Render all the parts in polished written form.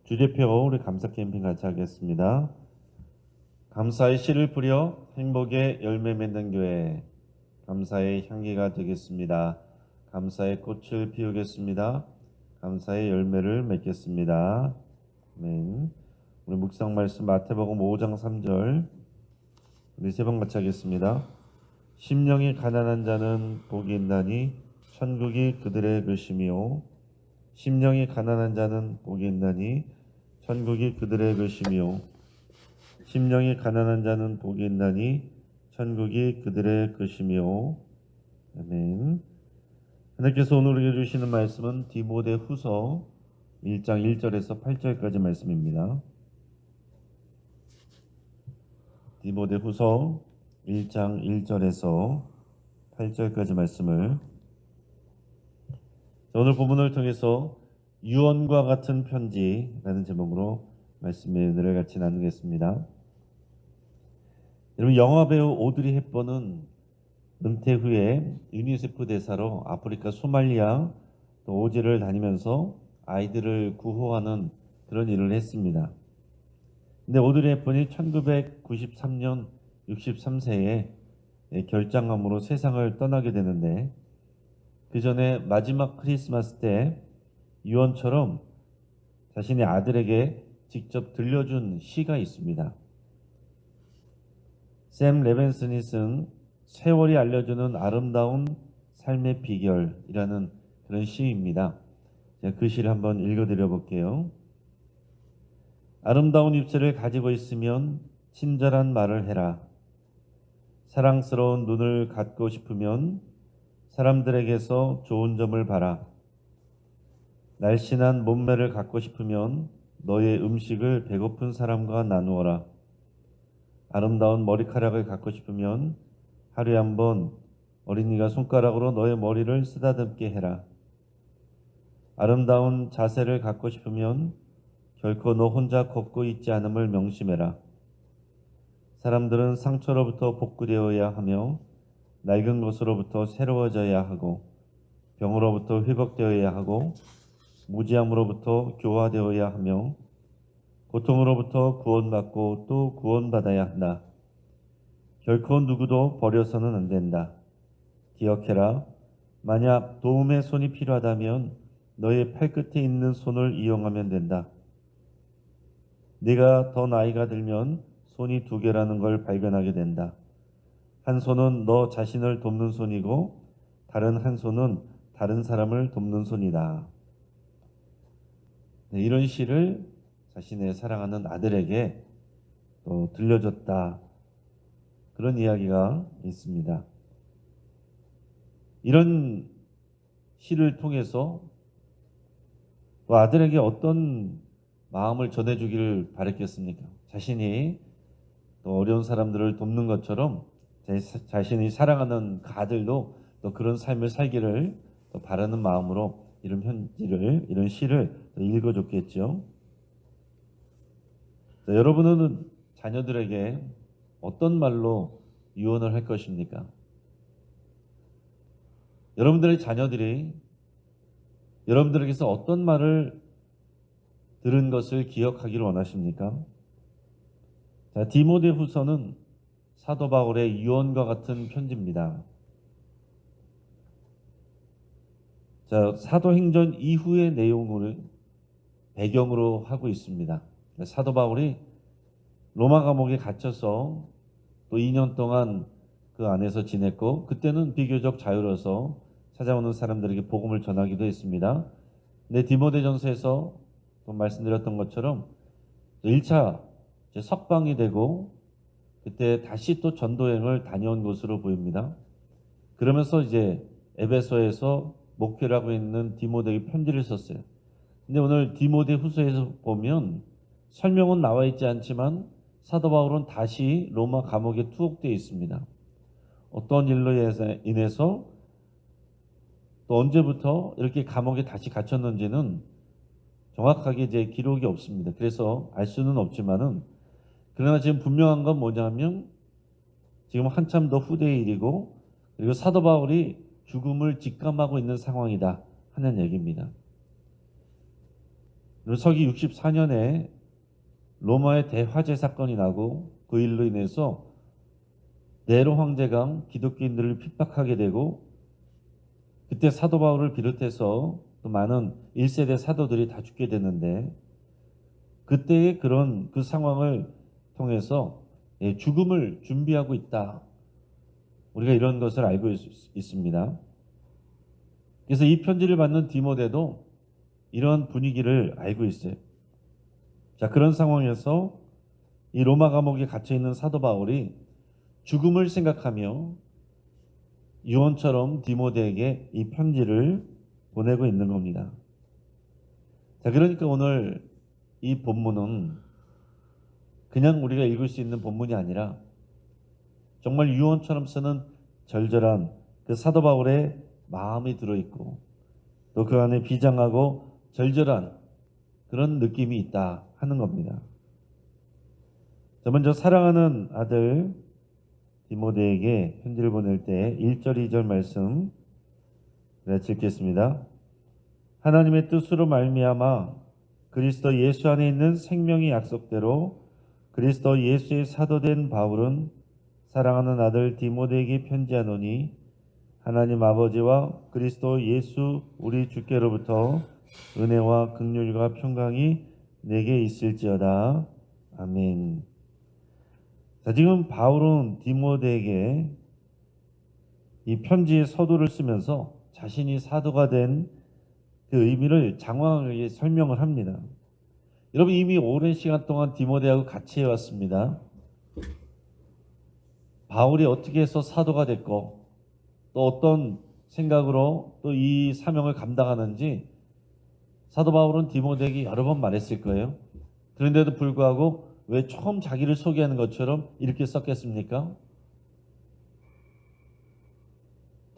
주제표 우리 감사 캠핑 같이 하겠습니다. 감사의 씨를 뿌려 행복의 열매 맺는 교회, 감사의 향기가 되겠습니다. 감사의 꽃을 피우겠습니다. 감사의 열매를 맺겠습니다. 아멘. 우리 묵상 말씀 마태복음 5장 3절 우리 세 번 같이 하겠습니다. 심령이 가난한 자는 복이 있나니 천국이 그들의 것이며, 심령이 가난한 자는 복이 있나니 천국이 그들의 것이며, 심령이 가난한 자는 복이 있나니 천국이 그들의 것이며. 아멘. 하나님께서 오늘 우리에게 주시는 말씀은 디모데후서 1장 1절에서 8절까지 말씀입니다. 디모데후서 1장 1절에서 8절까지 말씀을 오늘 본문을 통해서 유언과 같은 편지라는 제목으로 말씀의 은혜를 같이 나누겠습니다. 여러분, 영화배우 오드리 헵번은 은퇴 후에 유니세프 대사로 아프리카 소말리아 또 오지를 다니면서 아이들을 구호하는 그런 일을 했습니다. 근데 오드리 헵번이 1993년 63세에 결장암으로 세상을 떠나게 되는데, 그 전에 마지막 크리스마스 때 유언처럼 자신의 아들에게 직접 들려준 시가 있습니다. 샘 레벤슨이 쓴 세월이 알려주는 아름다운 삶의 비결이라는 그런 시입니다. 제가 그 시를 한번 읽어드려 볼게요. 아름다운 입술을 가지고 있으면 친절한 말을 해라. 사랑스러운 눈을 갖고 싶으면 사람들에게서 좋은 점을 봐라. 날씬한 몸매를 갖고 싶으면 너의 음식을 배고픈 사람과 나누어라. 아름다운 머리카락을 갖고 싶으면 하루에 한 번 어린이가 손가락으로 너의 머리를 쓰다듬게 해라. 아름다운 자세를 갖고 싶으면 결코 너 혼자 걷고 있지 않음을 명심해라. 사람들은 상처로부터 복구되어야 하며 낡은 것으로부터 새로워져야 하고 병으로부터 회복되어야 하고 무지함으로부터 교화되어야 하며 고통으로부터 구원받고 또 구원받아야 한다. 결코 누구도 버려서는 안 된다. 기억해라. 만약 도움의 손이 필요하다면 너의 팔끝에 있는 손을 이용하면 된다. 네가 더 나이가 들면 손이 두 개라는 걸 발견하게 된다. 한 손은 너 자신을 돕는 손이고 다른 한 손은 다른 사람을 돕는 손이다. 네, 이런 시를 자신의 사랑하는 아들에게 또 들려줬다. 그런 이야기가 있습니다. 이런 시를 통해서 또 아들에게 어떤 마음을 전해주기를 바랬겠습니까? 자신이 또 어려운 사람들을 돕는 것처럼 자신이 사랑하는 그 아들도 또 그런 삶을 살기를 또 바라는 마음으로 이런 시를 읽어줬겠죠. 자, 여러분은 자녀들에게 어떤 말로 유언을 할 것입니까? 여러분들의 자녀들이 여러분들에게서 어떤 말을 들은 것을 기억하기를 원하십니까? 자, 디모데후서는 사도 바울의 유언과 같은 편지입니다. 자, 사도행전 이후의 내용을 배경으로 하고 있습니다. 사도 바울이 로마 감옥에 갇혀서 또 2년 동안 그 안에서 지냈고, 그때는 비교적 자유로워서 찾아오는 사람들에게 복음을 전하기도 했습니다. 근데 디모데전서에서 또 말씀드렸던 것처럼 1차 석방이 되고 그때 다시 또 전도여행을 다녀온 것으로 보입니다. 그러면서 이제 에베소에서 목회를 하고 있는 디모데에게 편지를 썼어요. 근데 오늘 디모데후서에서 보면 설명은 나와 있지 않지만 사도 바울은 다시 로마 감옥에 투옥되어 있습니다. 어떤 일로 인해서 또 언제부터 이렇게 감옥에 다시 갇혔는지는 정확하게 이제 기록이 없습니다. 그래서 알 수는 없지만은, 그러나 지금 분명한 건 뭐냐면 지금 한참 더 후대의 일이고, 그리고 사도 바울이 죽음을 직감하고 있는 상황이다 하는 얘기입니다. 서기 64년에 로마의 대화재 사건이 나고 그 일로 인해서 네로 황제가 기독교인들을 핍박하게 되고 그때 사도 바울을 비롯해서 또 많은 1세대 사도들이 다 죽게 됐는데 그때의 그런 그 상황을 통해서 죽음을 준비하고 있다. 우리가 이런 것을 알고 있습니다. 그래서 이 편지를 받는 디모데도 이런 분위기를 알고 있어요. 자, 그런 상황에서 이 로마 감옥에 갇혀 있는 사도 바울이 죽음을 생각하며 유언처럼 디모데에게 이 편지를 보내고 있는 겁니다. 자, 그러니까 오늘 이 본문은 그냥 우리가 읽을 수 있는 본문이 아니라 정말 유언처럼 쓰는 절절한 그 사도 바울의 마음이 들어있고 또 그 안에 비장하고 절절한 그런 느낌이 있다 하는 겁니다. 자, 먼저 사랑하는 아들 디모데에게 편지를 보낼 때 1절 2절 말씀 읽겠습니다. 하나님의 뜻으로 말미암아 그리스도 예수 안에 있는 생명의 약속대로 그리스도 예수의 사도된 바울은 사랑하는 아들 디모데에게 편지하노니 하나님 아버지와 그리스도 예수 우리 주께로부터 은혜와 긍휼과 평강이 내게 있을지어다. 아멘. 자, 지금 바울은 디모데에게 이 편지의 서두를 쓰면서 자신이 사도가 된 그 의미를 장황하게 설명을 합니다. 여러분 이미 오랜 시간 동안 디모데하고 같이 해왔습니다. 바울이 어떻게 해서 사도가 됐고 또 어떤 생각으로 또 이 사명을 감당하는지 사도 바울은 디모데에게 여러 번 말했을 거예요. 그런데도 불구하고 왜 처음 자기를 소개하는 것처럼 이렇게 썼겠습니까?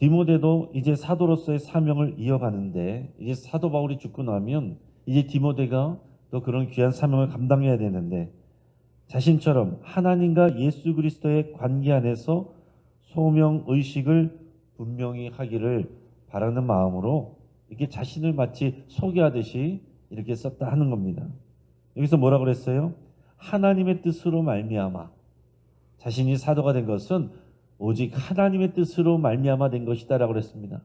디모데도 이제 사도로서의 사명을 이어가는데 이제 사도 바울이 죽고 나면 이제 디모데가 또 그런 귀한 사명을 감당해야 되는데 자신처럼 하나님과 예수 그리스도의 관계 안에서 소명 의식을 분명히 하기를 바라는 마음으로 이렇게 자신을 마치 소개하듯이 이렇게 썼다 하는 겁니다. 여기서 뭐라 그랬어요? 하나님의 뜻으로 말미암아 자신이 사도가 된 것은 오직 하나님의 뜻으로 말미암아 된 것이다라고 그랬습니다.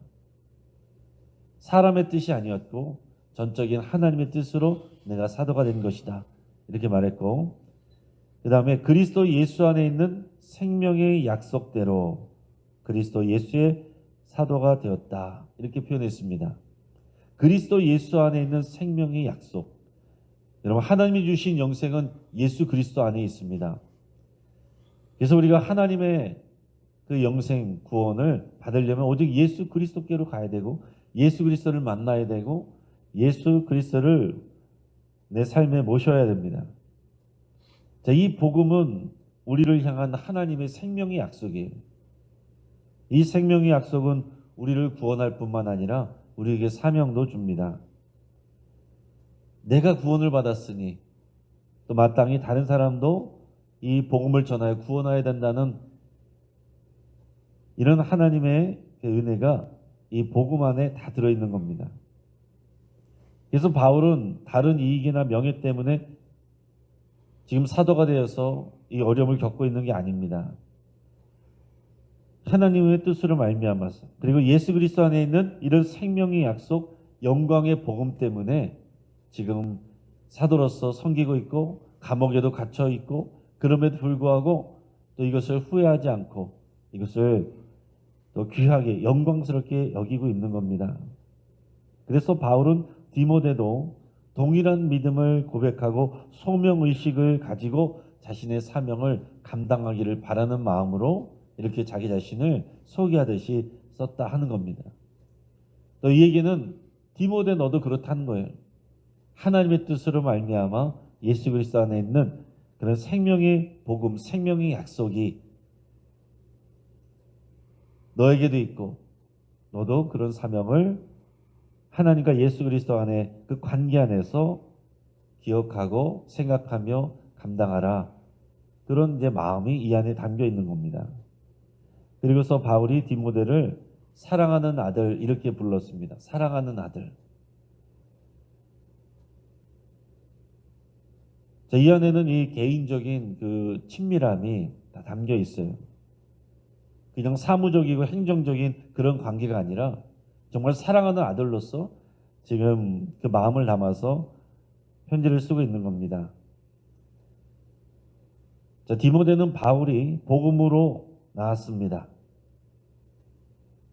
사람의 뜻이 아니었고 전적인 하나님의 뜻으로 내가 사도가 된 것이다 이렇게 말했고 그 다음에 그리스도 예수 안에 있는 생명의 약속대로 그리스도 예수의 사도가 되었다 이렇게 표현했습니다. 그리스도 예수 안에 있는 생명의 약속. 여러분 하나님이 주신 영생은 예수 그리스도 안에 있습니다. 그래서 우리가 하나님의 그 영생 구원을 받으려면 오직 예수 그리스도께로 가야 되고 예수 그리스도를 만나야 되고 예수 그리스도를 내 삶에 모셔야 됩니다. 자, 이 복음은 우리를 향한 하나님의 생명의 약속이에요. 이 생명의 약속은 우리를 구원할 뿐만 아니라 우리에게 사명도 줍니다. 내가 구원을 받았으니 또 마땅히 다른 사람도 이 복음을 전하여 구원해야 된다는 이런 하나님의 은혜가 이 복음 안에 다 들어있는 겁니다. 그래서 바울은 다른 이익이나 명예 때문에 지금 사도가 되어서 이 어려움을 겪고 있는 게 아닙니다. 하나님의 뜻으로 말미암아서 그리고 예수 그리스도 안에 있는 이런 생명의 약속, 영광의 복음 때문에 지금 사도로서 섬기고 있고 감옥에도 갇혀 있고 그럼에도 불구하고 또 이것을 후회하지 않고 이것을 또 귀하게 영광스럽게 여기고 있는 겁니다. 그래서 바울은 디모데도 동일한 믿음을 고백하고 소명의식을 가지고 자신의 사명을 감당하기를 바라는 마음으로 이렇게 자기 자신을 소개하듯이 썼다 하는 겁니다. 또 이 얘기는 디모데 너도 그렇다는 거예요. 하나님의 뜻으로 말미암아 예수 그리스도 안에 있는 그런 생명의 복음, 생명의 약속이 너에게도 있고 너도 그런 사명을 하나님과 예수 그리스도 안에 그 관계 안에서 기억하고 생각하며 감당하라. 그런 이제 마음이 이 안에 담겨 있는 겁니다. 그리고서 바울이 디모데를 사랑하는 아들 이렇게 불렀습니다. 사랑하는 아들. 자, 이 안에는 이 개인적인 그 친밀함이 다 담겨 있어요. 그냥 사무적이고 행정적인 그런 관계가 아니라 정말 사랑하는 아들로서 지금 그 마음을 담아서 편지를 쓰고 있는 겁니다. 자, 디모데는 바울이 복음으로 나왔습니다.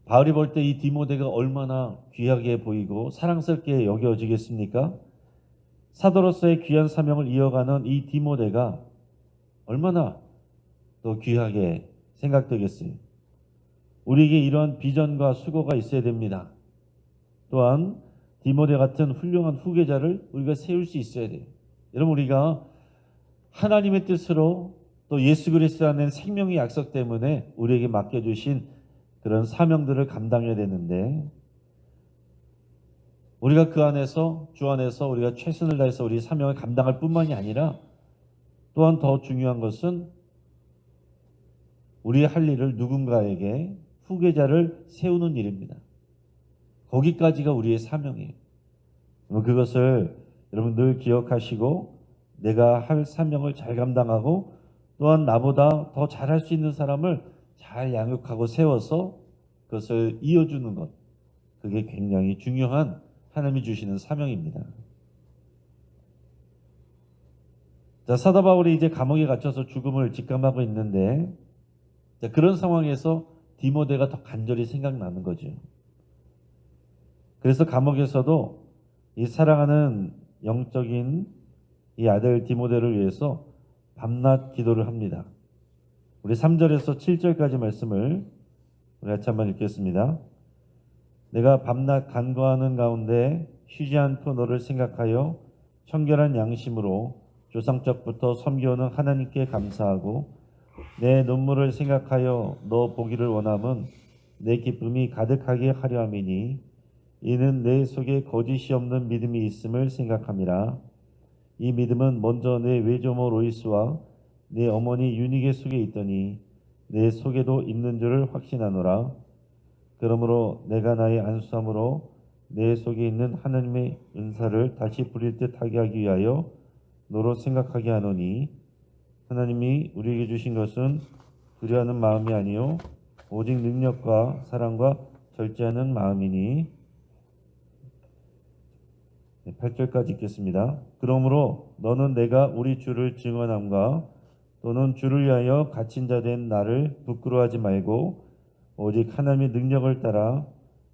바울이 볼 때 이 디모데가 얼마나 귀하게 보이고 사랑스럽게 여겨지겠습니까? 사도로서의 귀한 사명을 이어가는 이 디모데가 얼마나 더 귀하게 생각되겠어요. 우리에게 이러한 비전과 수고가 있어야 됩니다. 또한 디모데 같은 훌륭한 후계자를 우리가 세울 수 있어야 돼요. 여러분, 우리가 하나님의 뜻으로 또 예수 그리스도 안에 생명의 약속 때문에 우리에게 맡겨주신 그런 사명들을 감당해야 되는데, 우리가 그 안에서 주 안에서 우리가 최선을 다해서 우리 사명을 감당할 뿐만이 아니라 또한 더 중요한 것은 우리의 할 일을 누군가에게 후계자를 세우는 일입니다. 거기까지가 우리의 사명이에요. 그것을 여러분 늘 기억하시고 내가 할 사명을 잘 감당하고 또한 나보다 더 잘할 수 있는 사람을 잘 양육하고 세워서 그것을 이어주는 것, 그게 굉장히 중요한 하나님이 주시는 사명입니다. 자, 사도 바울이 이제 감옥에 갇혀서 죽음을 직감하고 있는데, 자, 그런 상황에서 디모데가 더 간절히 생각나는 거죠. 그래서 감옥에서도 이 사랑하는 영적인 이 아들 디모데를 위해서 밤낮 기도를 합니다. 우리 3절에서 7절까지 말씀을 우리 같이 한번 읽겠습니다. 내가 밤낮 간구하는 가운데 쉬지 않고 너를 생각하여 청결한 양심으로 조상적부터 섬겨오는 하나님께 감사하고 내 눈물을 생각하여 너 보기를 원함은 내 기쁨이 가득하게 하려 함이니 이는 내 속에 거짓이 없는 믿음이 있음을 생각함이라. 이 믿음은 먼저 내 외조모 로이스와 내 어머니 유니게 속에 있더니 내 속에도 있는 줄을 확신하노라. 그러므로 내가 나의 안수함으로 내 속에 있는 하나님의 은사를 다시 부릴 듯 하게 하기 위하여 너로 생각하게 하노니 하나님이 우리에게 주신 것은 두려워하는 마음이 아니요 오직 능력과 사랑과 절제하는 마음이니. 8절까지 읽겠습니다. 그러므로 너는 내가 우리 주를 증언함과 또는 주를 위하여 갇힌 자 된 나를 부끄러워하지 말고 오직 하나님의 능력을 따라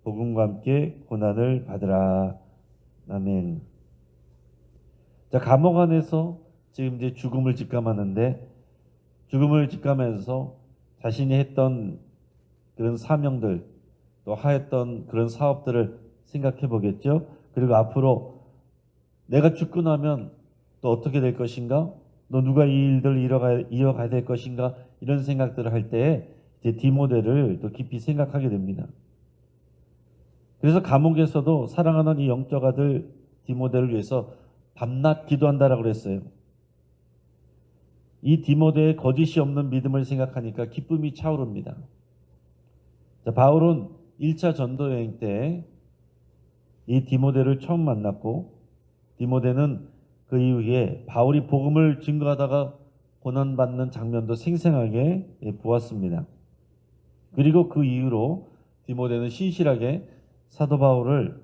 복음과 함께 고난을 받으라. 아멘. 자, 감옥 안에서 지금 이제 죽음을 직감하는데, 죽음을 직감하면서 자신이 했던 그런 사명들, 또 하였던 그런 사업들을 생각해 보겠죠. 그리고 앞으로 내가 죽고 나면 또 어떻게 될 것인가? 또 누가 이 일들을 이어가야 될 것인가? 이런 생각들을 할 때 이제 디모데를 또 깊이 생각하게 됩니다. 그래서 감옥에서도 사랑하는 이 영적 아들 디모데를 위해서 밤낮 기도한다라고 그랬어요. 이 디모데의 거짓이 없는 믿음을 생각하니까 기쁨이 차오릅니다. 자, 바울은 1차 전도 여행 때 이 디모데를 처음 만났고, 디모데는 그 이후에 바울이 복음을 증거하다가 고난받는 장면도 생생하게 보았습니다. 그리고 그 이후로 디모데는 신실하게 사도 바울을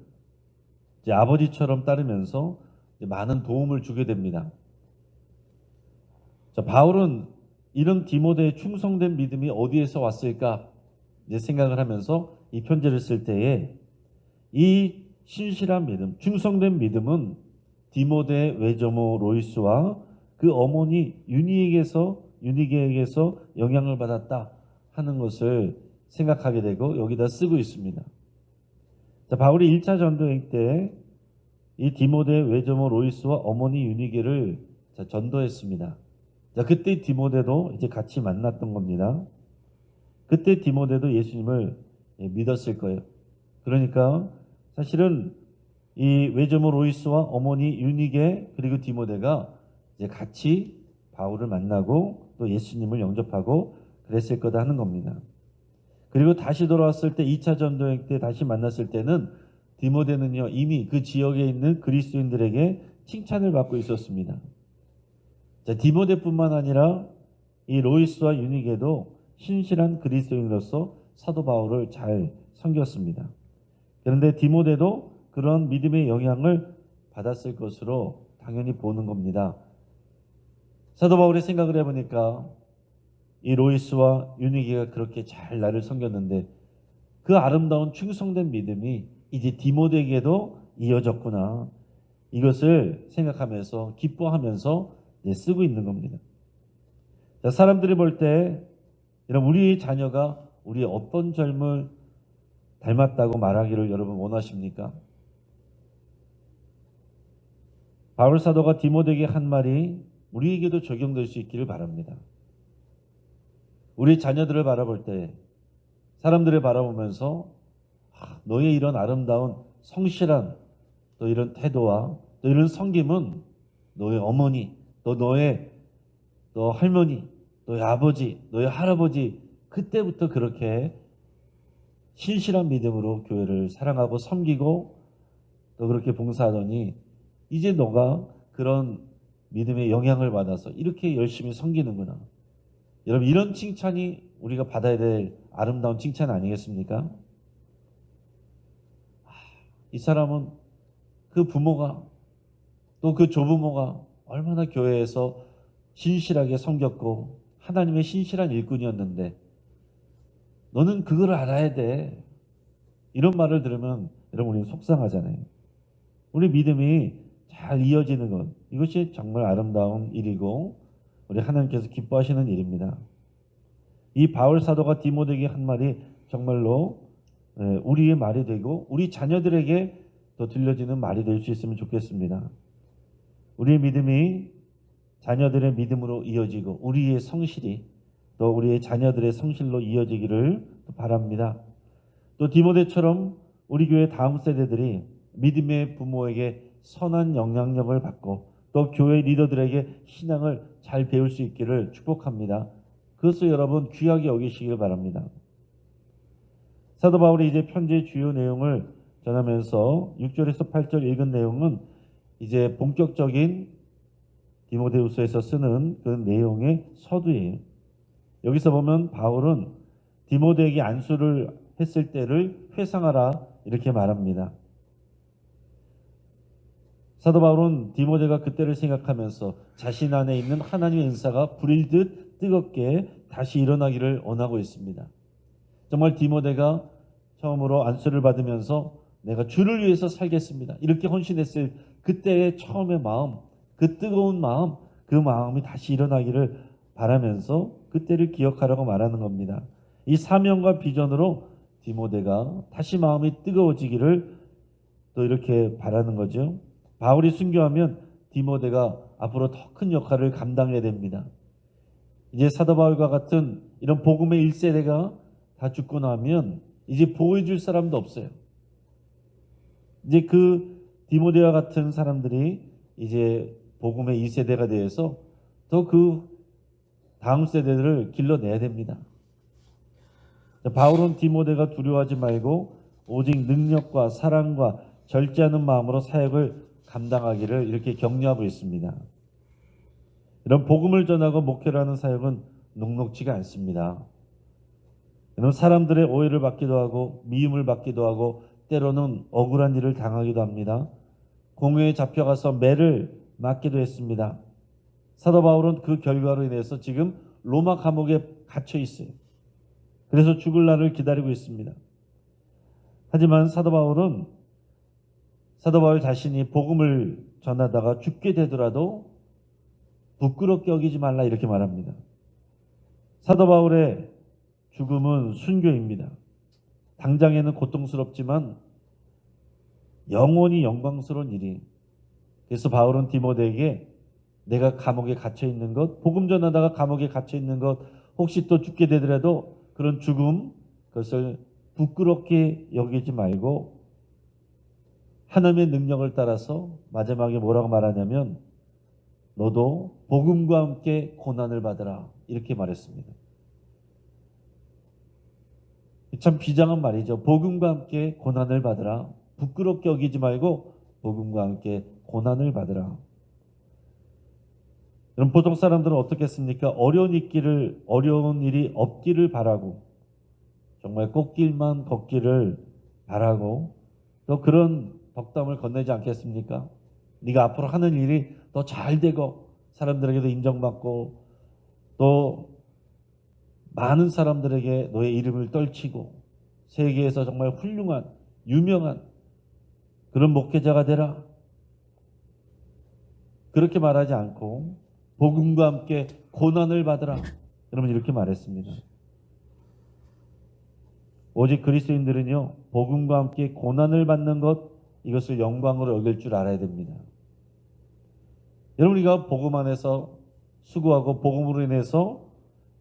이제 아버지처럼 따르면서 이제 많은 도움을 주게 됩니다. 자, 바울은 이런 디모데의 충성된 믿음이 어디에서 왔을까 이제 생각을 하면서 이 편지를 쓸 때에 이 신실한 믿음, 충성된 믿음은 디모데의 외조모 로이스와 그 어머니 유니게에게서 영향을 받았다 하는 것을 생각하게 되고 여기다 쓰고 있습니다. 자, 바울이 1차 전도행 때 이 디모데의 외조모 로이스와 어머니 유니게를 전도했습니다. 자, 그때 디모데도 이제 같이 만났던 겁니다. 그때 디모데도 예수님을 믿었을 거예요. 그러니까 사실은 이 외조모 로이스와 어머니 유니게 그리고 디모데가 이제 같이 바울을 만나고 또 예수님을 영접하고 그랬을 거다 하는 겁니다. 그리고 다시 돌아왔을 때 2차 전도행 때 다시 만났을 때는 디모데는요 이미 그 지역에 있는 그리스도인들에게 칭찬을 받고 있었습니다. 자, 디모데뿐만 아니라 이 로이스와 유니게도 신실한 그리스도인으로서 사도 바울을 잘 섬겼습니다. 그런데 디모데도 그런 믿음의 영향을 받았을 것으로 당연히 보는 겁니다. 사도 바울의 생각을 해보니까 이 로이스와 유니게가 그렇게 잘 나를 섬겼는데 그 아름다운 충성된 믿음이 이제 디모데에게도 이어졌구나. 이것을 생각하면서 기뻐하면서 쓰고 있는 겁니다. 자, 사람들이 볼 때 이런 우리의 자녀가 우리의 어떤 젊을 닮았다고 말하기를 여러분 원하십니까? 바울 사도가 디모데에게 한 말이 우리에게도 적용될 수 있기를 바랍니다. 우리 자녀들을 바라볼 때 사람들을 바라보면서 너의 이런 아름다운 성실한 또 이런 태도와 또 이런 섬김은 너의 어머니, 또 너의 너 할머니, 너의 아버지, 너의 할아버지 그때부터 그렇게 신실한 믿음으로 교회를 사랑하고 섬기고 또 그렇게 봉사하더니 이제 너가 그런 믿음의 영향을 받아서 이렇게 열심히 섬기는구나. 여러분 이런 칭찬이 우리가 받아야 될 아름다운 칭찬 아니겠습니까? 이 사람은 그 부모가 또 그 조부모가 얼마나 교회에서 신실하게 섬겼고 하나님의 신실한 일꾼이었는데 너는 그걸 알아야 돼. 이런 말을 들으면 여러분 우리는 속상하잖아요. 우리 믿음이 잘 이어지는 것 이것이 정말 아름다운 일이고 우리 하나님께서 기뻐하시는 일입니다. 이 바울 사도가 디모데에게 한 말이 정말로 우리의 말이 되고 우리 자녀들에게 또 들려지는 말이 될 수 있으면 좋겠습니다. 우리의 믿음이 자녀들의 믿음으로 이어지고 우리의 성실이 또 우리의 자녀들의 성실로 이어지기를 바랍니다. 또 디모데처럼 우리 교회 다음 세대들이 믿음의 부모에게 선한 영향력을 받고 또 교회 리더들에게 신앙을 잘 배울 수 있기를 축복합니다. 그것을 여러분 귀하게 여기시길 바랍니다. 사도 바울이 이제 편지의 주요 내용을 전하면서 6절에서 8절 읽은 내용은 이제 본격적인 디모데후서에서 쓰는 그 내용의 서두예요. 여기서 보면 바울은 디모데에게 안수를 했을 때를 회상하라 이렇게 말합니다. 사도 바울은 디모데가 그때를 생각하면서 자신 안에 있는 하나님의 은사가 불일 듯 뜨겁게 다시 일어나기를 원하고 있습니다. 정말 디모데가 처음으로 안수를 받으면서 내가 주를 위해서 살겠습니다. 이렇게 헌신했을 그때의 처음의 마음, 그 뜨거운 마음, 그 마음이 다시 일어나기를 바라면서 그때를 기억하라고 말하는 겁니다. 이 사명과 비전으로 디모데가 다시 마음이 뜨거워지기를 또 이렇게 바라는 거죠. 바울이 순교하면 디모데가 앞으로 더 큰 역할을 감당해야 됩니다. 이제 사도 바울과 같은 이런 복음의 1세대가 다 죽고 나면 이제 보호해줄 사람도 없어요. 이제 그 디모데와 같은 사람들이 이제 복음의 2세대가 되어서 더 그 다음 세대들을 길러내야 됩니다. 바울은 디모데가 두려워하지 말고 오직 능력과 사랑과 절제하는 마음으로 사역을 감당하기를 이렇게 격려하고 있습니다. 이런 복음을 전하고 목회를 하는 사역은 녹록지가 않습니다. 이런 사람들의 오해를 받기도 하고 미움을 받기도 하고 때로는 억울한 일을 당하기도 합니다. 공회에 잡혀가서 매를 맞기도 했습니다. 사도 바울은 그 결과로 인해서 지금 로마 감옥에 갇혀 있어요. 그래서 죽을 날을 기다리고 있습니다. 하지만 사도 바울 자신이 복음을 전하다가 죽게 되더라도 부끄럽게 여기지 말라 이렇게 말합니다. 사도 바울의 죽음은 순교입니다. 당장에는 고통스럽지만 영원히 영광스러운 일이. 그래서 바울은 디모데에게 내가 감옥에 갇혀 있는 것, 복음 전하다가 감옥에 갇혀 있는 것, 혹시 또 죽게 되더라도 그런 죽음, 그것을 부끄럽게 여기지 말고 하나님의 능력을 따라서 마지막에 뭐라고 말하냐면 너도 복음과 함께 고난을 받으라 이렇게 말했습니다. 참 비장한 말이죠. 복음과 함께 고난을 받으라. 부끄럽게 여기지 말고 복음과 함께 고난을 받으라. 여러분, 보통 사람들은 어떻겠습니까? 어려운 일이 없기를 바라고, 정말 꽃길만 걷기를 바라고, 또 그런 덕담을 건네지 않겠습니까? 네가 앞으로 하는 일이 더 잘 되고 사람들에게도 인정받고 또 많은 사람들에게 너의 이름을 떨치고 세계에서 정말 훌륭한 유명한 그런 목회자가 되라. 그렇게 말하지 않고 복음과 함께 고난을 받으라. 여러분, 이렇게 말했습니다. 오직 그리스도인들은요, 복음과 함께 고난을 받는 것, 이것을 영광으로 여길 줄 알아야 됩니다. 여러분, 우리가 복음 안에서 수고하고 복음으로 인해서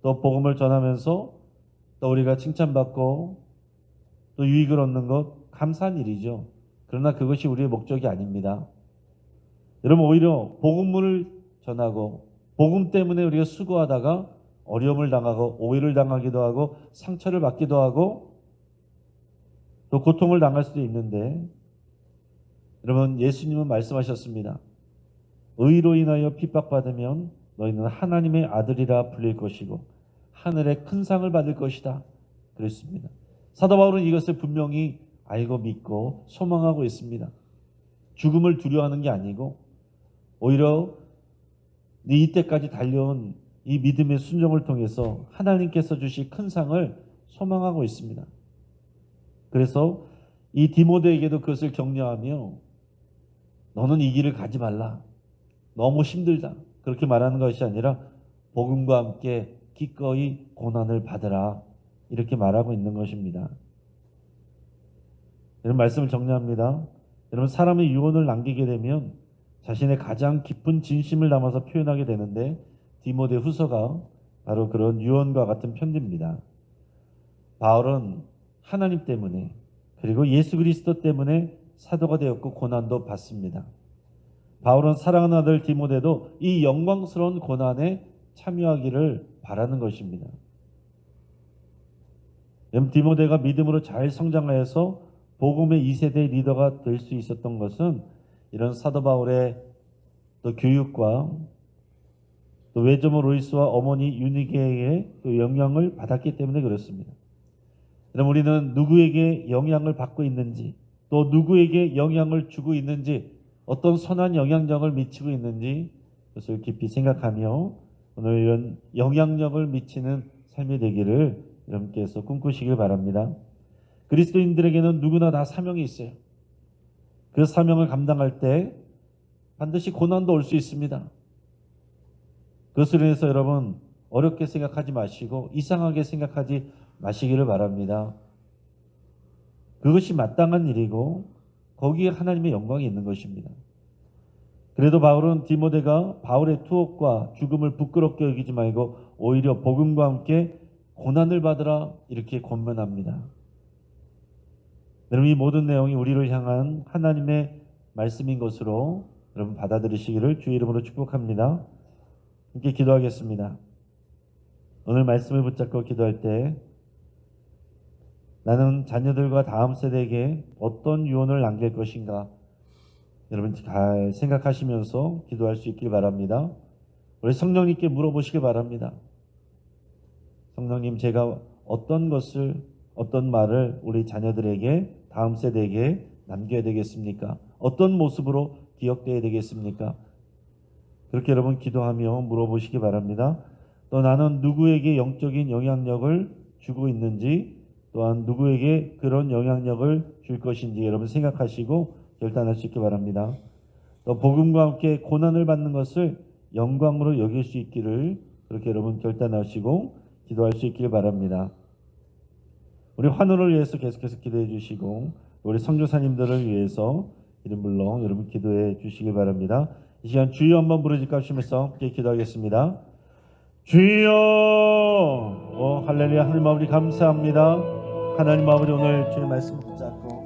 또 복음을 전하면서 또 우리가 칭찬받고 또 유익을 얻는 것, 감사한 일이죠. 그러나 그것이 우리의 목적이 아닙니다. 여러분, 오히려 복음을 전하고 복음 때문에 우리가 수고하다가 어려움을 당하고 오해를 당하기도 하고 상처를 받기도 하고 또 고통을 당할 수도 있는데, 여러분, 예수님은 말씀하셨습니다. 의로 인하여 핍박받으면 너희는 하나님의 아들이라 불릴 것이고 하늘의 큰 상을 받을 것이다. 그랬습니다. 사도 바울은 이것을 분명히 알고 믿고 소망하고 있습니다. 죽음을 두려워하는 게 아니고 오히려 이때까지 달려온 이 믿음의 순종을 통해서 하나님께서 주실 큰 상을 소망하고 있습니다. 그래서 이 디모데에게도 그것을 격려하며 너는 이 길을 가지 말라. 너무 힘들다. 그렇게 말하는 것이 아니라 복음과 함께 기꺼이 고난을 받으라. 이렇게 말하고 있는 것입니다. 여러분, 말씀을 정리합니다. 여러분, 사람의 유언을 남기게 되면 자신의 가장 깊은 진심을 담아서 표현하게 되는데 디모데 후서가 바로 그런 유언과 같은 편지입니다. 바울은 하나님 때문에 그리고 예수 그리스도 때문에 사도가 되었고 고난도 받습니다. 바울은 사랑하는 아들 디모데도 이 영광스러운 고난에 참여하기를 바라는 것입니다. 디모데가 믿음으로 잘 성장하여서 복음의 2세대 리더가 될 수 있었던 것은 이런 사도 바울의 또 교육과 또 외조모 로이스와 어머니 유니게의 또 영향을 받았기 때문에 그렇습니다. 그럼 우리는 누구에게 영향을 받고 있는지, 또 누구에게 영향을 주고 있는지, 어떤 선한 영향력을 미치고 있는지 그것을 깊이 생각하며 오늘 이런 영향력을 미치는 삶이 되기를 여러분께서 꿈꾸시길 바랍니다. 그리스도인들에게는 누구나 다 사명이 있어요. 그 사명을 감당할 때 반드시 고난도 올 수 있습니다. 그것으로 인해서 여러분 어렵게 생각하지 마시고 이상하게 생각하지 마시기를 바랍니다. 그것이 마땅한 일이고 거기에 하나님의 영광이 있는 것입니다. 그래도 바울은 디모데가 바울의 투옥과 죽음을 부끄럽게 여기지 말고 오히려 복음과 함께 고난을 받으라 이렇게 권면합니다. 여러분, 이 모든 내용이 우리를 향한 하나님의 말씀인 것으로 여러분 받아들이시기를 주의 이름으로 축복합니다. 함께 기도하겠습니다. 오늘 말씀을 붙잡고 기도할 때 나는 자녀들과 다음 세대에게 어떤 유언을 남길 것인가, 여러분 잘 생각하시면서 기도할 수 있길 바랍니다. 우리 성령님께 물어보시길 바랍니다. 성령님, 제가 어떤 말을 우리 자녀들에게, 다음 세대에게 남겨야 되겠습니까? 어떤 모습으로 기억되어야 되겠습니까? 그렇게 여러분 기도하며 물어보시기 바랍니다. 또 나는 누구에게 영적인 영향력을 주고 있는지, 또한 누구에게 그런 영향력을 줄 것인지 여러분 생각하시고 결단할 수 있기 바랍니다. 또 복음과 함께 고난을 받는 것을 영광으로 여길 수 있기를 그렇게 여러분 결단하시고 기도할 수 있기를 바랍니다. 우리 환우를 위해서 계속해서 기도해 주시고 우리 선교사님들을 위해서 이름 불러 여러분 기도해 주시길 바랍니다. 이 시간 주여 한번 부르짖고 하시면서 함께 기도하겠습니다. 주여, 할렐루야. 하나님 아버지 감사합니다. 하나님 아버지, 오늘 주의 말씀 붙잡고